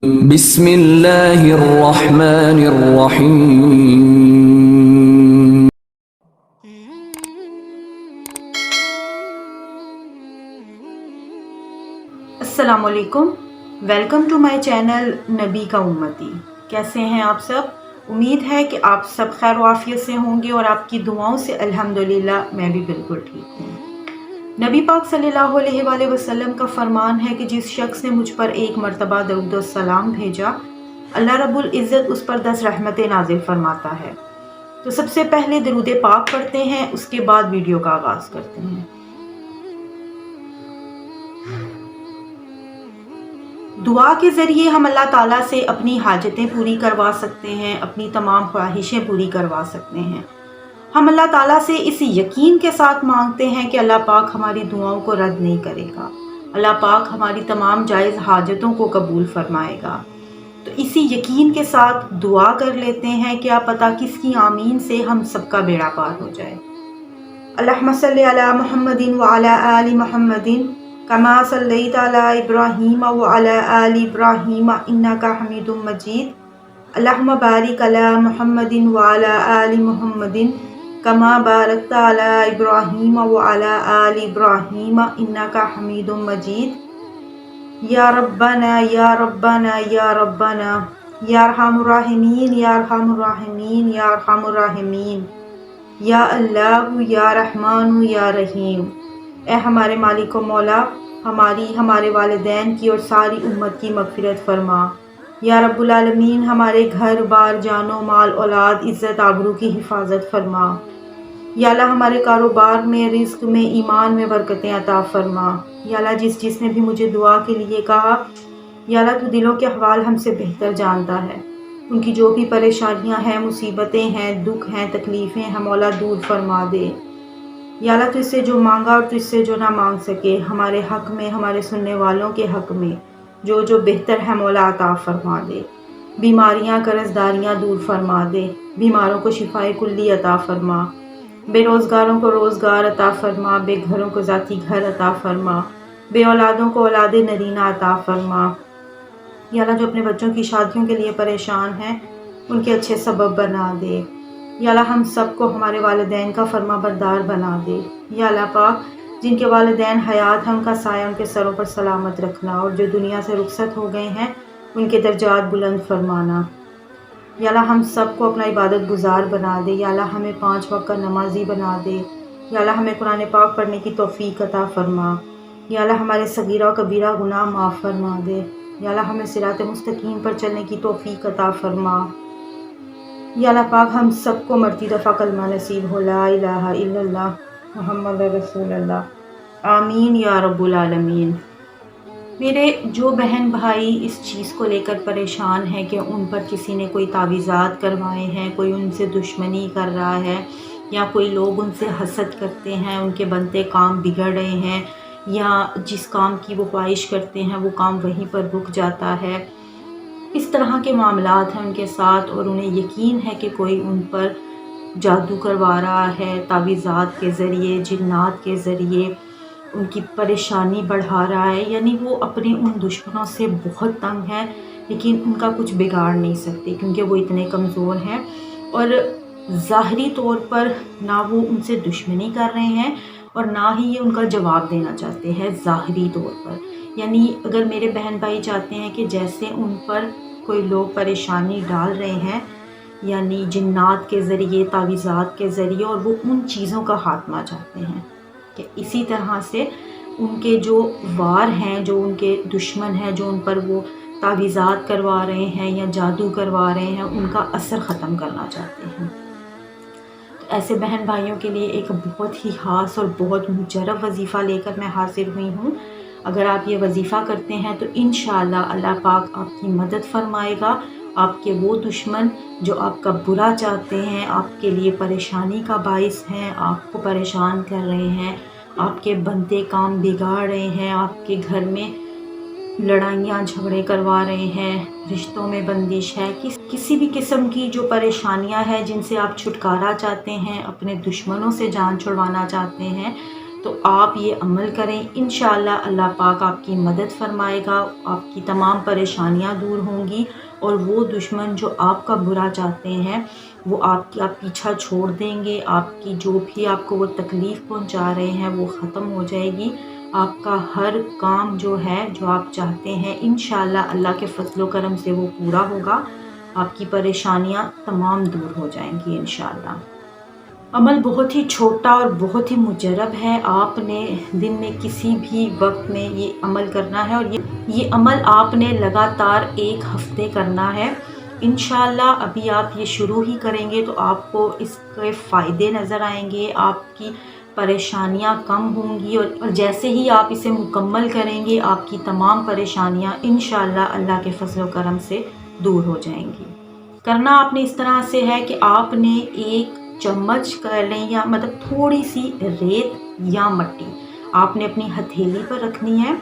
بسم اللہ الرحمن الرحیم۔ السلام علیکم، ویلکم ٹو مائی چینل نبی کا امتی۔ کیسے ہیں آپ سب؟ امید ہے کہ آپ سب خیر و عافیت سے ہوں گے اور آپ کی دعاؤں سے الحمدللہ میں بھی بالکل ٹھیک ہوں۔ نبی پاک صلی اللہ علیہ وآلہ وسلم کا فرمان ہے کہ جس شخص نے مجھ پر ایک مرتبہ درود و سلام بھیجا، اللہ رب العزت اس پر 10 رحمتیں نازل فرماتا ہے۔ تو سب سے پہلے درود پاک پڑھتے ہیں، اس کے بعد ویڈیو کا آغاز کرتے ہیں۔ دعا کے ذریعے ہم اللہ تعالیٰ سے اپنی حاجتیں پوری کروا سکتے ہیں، اپنی تمام خواہشیں پوری کروا سکتے ہیں۔ ہم اللہ تعالیٰ سے اس یقین کے ساتھ مانگتے ہیں کہ اللہ پاک ہماری دعاؤں کو رد نہیں کرے گا، اللہ پاک ہماری تمام جائز حاجتوں کو قبول فرمائے گا۔ تو اسی یقین کے ساتھ دعا کر لیتے ہیں، کیا پتہ کس کی آمین سے ہم سب کا بیڑا پار ہو جائے۔ اللہم صلی علی محمد وعلی آل محمد کما صلیت علی ابراہیم وعلی آل ابراہیم انک حمید مجید۔ اللہم بارک علی محمد وعلی آل محمد کما بارکت علی ابراہیم وعلی آل ابراہیم انک حمید مجید۔ یا ربنا یا ربنا یا ربنا یا ارحم الراحمین یا ارحم الراحمین یا ارحم الراحمین، یا اللہ یا رحمان یا رحیم۔ اے ہمارے مالک و مولا، ہماری، ہمارے والدین کی اور ساری امت کی مغفرت فرما۔ یا رب العالمین، ہمارے گھر بار، جان و مال، اولاد، عزت آبرو کی حفاظت فرما۔ یا اللہ ہمارے کاروبار میں، رزق میں، ایمان میں برکتیں عطا فرما۔ یا اللہ جس نے بھی مجھے دعا کے لیے کہا، یا اللہ تو دلوں کے احوال ہم سے بہتر جانتا ہے، ان کی جو بھی پریشانیاں ہیں، مصیبتیں ہیں، دکھ ہیں، تکلیفیں ہیں، مولا دور فرما دے۔ یا اللہ تو اس سے جو مانگا اور تو اس سے جو نہ مانگ سکے، ہمارے حق میں، ہمارے سننے والوں کے حق میں جو بہتر ہے مولا عطا فرما دے۔ بیماریاں، قرضداریاں دور فرما دے، بیماروں کو شفائے کلی عطا فرما، بے روزگاروں کو روزگار عطا فرما، بے گھروں کو ذاتی گھر عطا فرما، بے اولادوں کو اولاد نرینہ عطا فرما۔ یا اللہ جو اپنے بچوں کی شادیوں کے لیے پریشان ہیں، ان کے اچھے سبب بنا دے۔ یا اللہ ہم سب کو ہمارے والدین کا فرما بردار بنا دے۔ یا اللہ پاک جن کے والدین حیات ہیں، ان کا سایہ ان کے سروں پر سلامت رکھنا، اور جو دنیا سے رخصت ہو گئے ہیں ان کے درجات بلند فرمانا۔ یا اللہ ہم سب کو اپنا عبادت گزار بنا دے۔ یا اللہ ہمیں 5 وقت کا نمازی بنا دے۔ یا اللہ ہمیں قرآن پاک پڑھنے کی توفیق عطا فرما۔ یا اللہ ہمارے صغیرہ و کبیرہ گناہ معاف فرما دے۔ یا اللہ ہمیں صراط مستقیم پر چلنے کی توفیق عطا فرما۔ یا اللہ پاک ہم سب کو مرتی دفعہ کلمہ نصیب ہو، لا الہ الا اللہ محمد رسول اللہ، آمین یا رب العالمین۔ میرے جو بہن بھائی اس چیز کو لے کر پریشان ہیں کہ ان پر کسی نے کوئی تعویذات کروائے ہیں، کوئی ان سے دشمنی کر رہا ہے، یا کوئی لوگ ان سے حسد کرتے ہیں، ان کے بنتے کام بگڑ رہے ہیں، یا جس کام کی وہ خواہش کرتے ہیں وہ کام وہیں پر رک جاتا ہے، اس طرح کے معاملات ہیں ان کے ساتھ، اور انہیں یقین ہے کہ کوئی ان پر جادو کروا رہا ہے، تعویذات کے ذریعے، جنات کے ذریعے ان کی پریشانی بڑھا رہا ہے، یعنی وہ اپنے ان دشمنوں سے بہت تنگ ہیں لیکن ان کا کچھ بگاڑ نہیں سکتے، کیونکہ وہ اتنے کمزور ہیں، اور ظاہری طور پر نہ وہ ان سے دشمنی کر رہے ہیں اور نہ ہی یہ ان کا جواب دینا چاہتے ہیں ظاہری طور پر۔ یعنی اگر میرے بہن بھائی چاہتے ہیں کہ جیسے ان پر کوئی لوگ پریشانی ڈال رہے ہیں، یعنی جنات کے ذریعے، تعویذات کے ذریعے، اور وہ ان چیزوں کا خاتمہ چاہتے ہیں، کہ اسی طرح سے ان کے جو وار ہیں، جو ان کے دشمن ہیں، جو ان پر وہ تعویذات کروا رہے ہیں یا جادو کروا رہے ہیں، ان کا اثر ختم کرنا چاہتے ہیں۔ تو ایسے بہن بھائیوں کے لیے ایک بہت ہی خاص اور بہت مجرب وظیفہ لے کر میں حاضر ہوئی ہوں۔ اگر آپ یہ وظیفہ کرتے ہیں تو انشاءاللہ اللہ پاک آپ کی مدد فرمائے گا۔ آپ کے وہ دشمن جو آپ کا برا چاہتے ہیں، آپ کے لیے پریشانی کا باعث ہیں، آپ کو پریشان کر رہے ہیں، آپ کے بنتے کام بگاڑ رہے ہیں، آپ کے گھر میں لڑائیاں جھگڑے کروا رہے ہیں، رشتوں میں بندش ہے، کسی بھی قسم کی جو پریشانیاں ہیں جن سے آپ چھٹکارا چاہتے ہیں، اپنے دشمنوں سے جان چھڑوانا چاہتے ہیں، تو آپ یہ عمل کریں، انشاءاللہ اللہ پاک آپ کی مدد فرمائے گا، آپ کی تمام پریشانیاں دور ہوں گی، اور وہ دشمن جو آپ کا برا چاہتے ہیں وہ آپ کا پیچھا چھوڑ دیں گے، آپ کی جو بھی آپ کو وہ تکلیف پہنچا رہے ہیں وہ ختم ہو جائے گی، آپ کا ہر کام جو ہے جو آپ چاہتے ہیں انشاءاللہ اللہ کے فضل و کرم سے وہ پورا ہوگا، آپ کی پریشانیاں تمام دور ہو جائیں گی انشاءاللہ۔ عمل بہت ہی چھوٹا اور بہت ہی مجرب ہے، آپ نے دن میں کسی بھی وقت میں یہ عمل کرنا ہے، اور یہ عمل آپ نے لگاتار 1 ہفتے کرنا ہے انشاءاللہ۔ ابھی آپ یہ شروع ہی کریں گے تو آپ کو اس کے فائدے نظر آئیں گے، آپ کی پریشانیاں کم ہوں گی، اور جیسے ہی آپ اسے مکمل کریں گے آپ کی تمام پریشانیاں انشاءاللہ اللہ کے فضل و کرم سے دور ہو جائیں گی۔ کرنا آپ نے اس طرح سے ہے کہ آپ نے 1 چمچ کر لیں، یا مطلب تھوڑی سی ریت یا مٹی آپ نے اپنی ہتھیلی پر رکھنی ہے،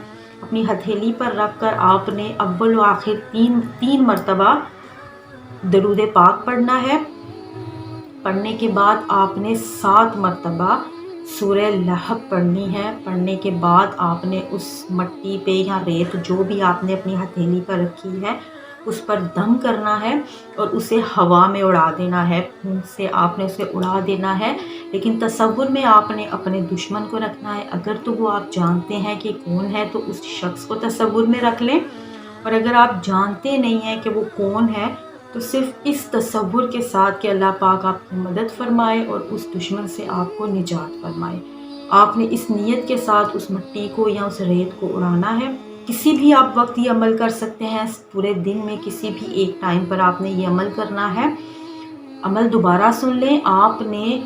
اپنی ہتھیلی پر رکھ کر آپ نے اول و آخر 3 مرتبہ درود پاک پڑھنا ہے۔ پڑھنے کے بعد آپ نے 7 مرتبہ سورہ لہب پڑھنی ہے۔ پڑھنے کے بعد آپ نے اس مٹی پہ یا ریت جو بھی آپ نے اپنی ہتھیلی پر رکھی ہے اس پر دم کرنا ہے، اور اسے ہوا میں اڑا دینا ہے، پھونک سے آپ نے اسے اڑا دینا ہے، لیکن تصور میں آپ نے اپنے دشمن کو رکھنا ہے۔ اگر تو وہ آپ جانتے ہیں کہ کون ہے تو اس شخص کو تصور میں رکھ لیں، اور اگر آپ جانتے نہیں ہیں کہ وہ کون ہے تو صرف اس تصور کے ساتھ کہ اللہ پاک آپ کی مدد فرمائے اور اس دشمن سے آپ کو نجات فرمائے، آپ نے اس نیت کے ساتھ اس مٹی کو یا اس ریت کو اڑانا ہے۔ کسی بھی آپ وقت یہ عمل کر سکتے ہیں، پورے دن میں کسی بھی ایک ٹائم پر آپ نے یہ عمل کرنا ہے۔ عمل دوبارہ سن لیں، آپ نے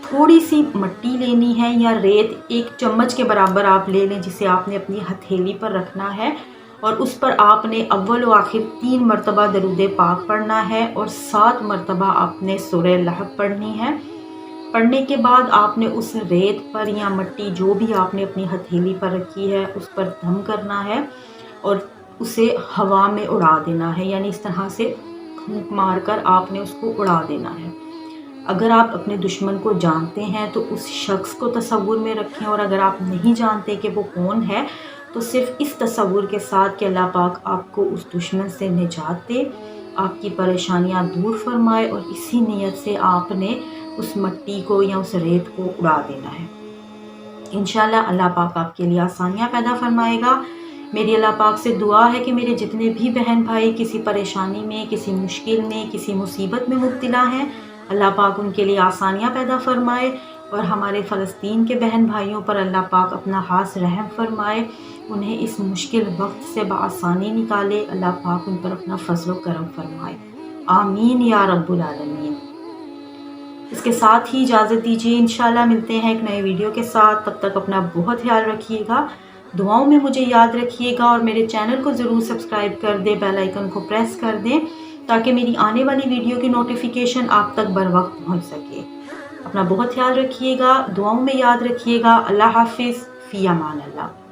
تھوڑی سی مٹی لینی ہے یا ریت 1 چمچ کے برابر آپ لے لیں، جسے آپ نے اپنی ہتھیلی پر رکھنا ہے، اور اس پر آپ نے اول و آخر 3 مرتبہ درود پاک پڑھنا ہے، اور 7 مرتبہ آپ نے سورہ لہب پڑھنی ہے۔ پڑھنے کے بعد آپ نے اس ریت پر یا مٹی جو بھی آپ نے اپنی ہتھیلی پر رکھی ہے اس پر دم کرنا ہے، اور اسے ہوا میں اڑا دینا ہے، یعنی اس طرح سے پھونک مار کر آپ نے اس کو اڑا دینا ہے۔ اگر آپ اپنے دشمن کو جانتے ہیں تو اس شخص کو تصور میں رکھیں، اور اگر آپ نہیں جانتے کہ وہ کون ہے تو صرف اس تصور کے ساتھ کہ اللہ پاک آپ کو اس دشمن سے نجات دے، آپ کی پریشانیاں دور فرمائے، اور اسی نیت سے آپ نے اس مٹی کو یا اس ریت کو اڑا دینا ہے۔ انشاءاللہ اللہ پاک آپ کے لیے آسانیاں پیدا فرمائے گا۔ میری اللہ پاک سے دعا ہے کہ میرے جتنے بھی بہن بھائی کسی پریشانی میں، کسی مشکل میں، کسی مصیبت میں مبتلا ہیں، اللہ پاک ان کے لیے آسانیاں پیدا فرمائے، اور ہمارے فلسطین کے بہن بھائیوں پر اللہ پاک اپنا خاص رحم فرمائے، انہیں اس مشکل وقت سے بآسانی نکالے، اللہ پاک ان پر اپنا فضل و کرم فرمائے، آمین یا رب العالمین۔ اس کے ساتھ ہی اجازت دیجیے، انشاءاللہ ملتے ہیں ایک نئے ویڈیو کے ساتھ، تب تک اپنا بہت خیال رکھیے گا، دعاؤں میں مجھے یاد رکھیے گا، اور میرے چینل کو ضرور سبسکرائب کر دیں، بیل آئیکن کو پریس کر دیں تاکہ میری آنے والی ویڈیو کی نوٹیفیکیشن آپ تک بر وقت پہنچ سکے۔ اپنا بہت خیال رکھیے گا، دعاؤں میں یاد رکھیے گا۔ اللہ حافظ، فی امان اللہ۔